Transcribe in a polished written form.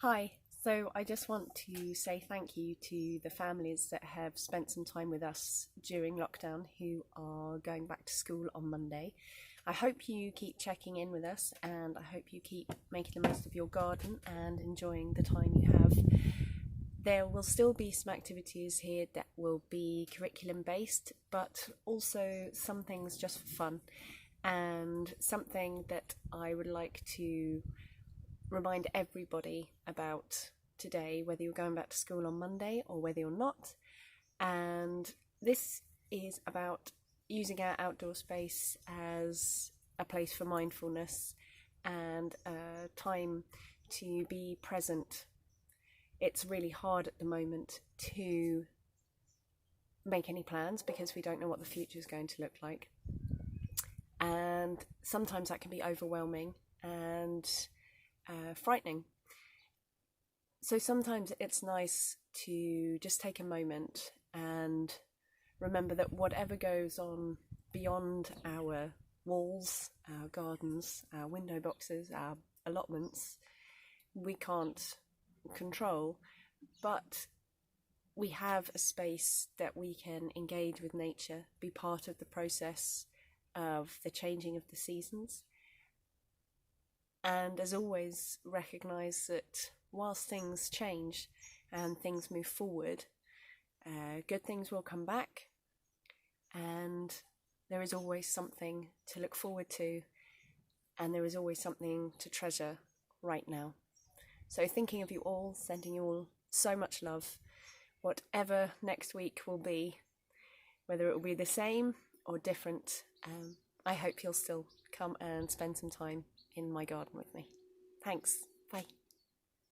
Hi, so I just want to say thank you to the families that have spent some time with us during lockdown who are going back to school on Monday. I hope you keep checking in with us and I hope you keep making the most of your garden and enjoying the time you have. There will still be some activities here that will be curriculum based, but also some things just for fun, and something that I would like to remind everybody about today, whether you're going back to school on Monday or whether you're not. And this is about using our outdoor space as a place for mindfulness and a time to be present. It's really hard at the moment to make any plans because we don't know what the future is going to look like. And sometimes that can be overwhelming and frightening. So sometimes it's nice to just take a moment and remember that whatever goes on beyond our walls, our gardens, our window boxes, our allotments, we can't control, but we have a space that we can engage with nature, be part of the process of the changing of the seasons. And as always, recognise that whilst things change and things move forward, good things will come back, and there is always something to look forward to, and there is always something to treasure right now. So thinking of you all, sending you all so much love, whatever next week will be, whether it will be the same or different, I hope you'll still come and spend some time in my garden with me. Thanks. Bye.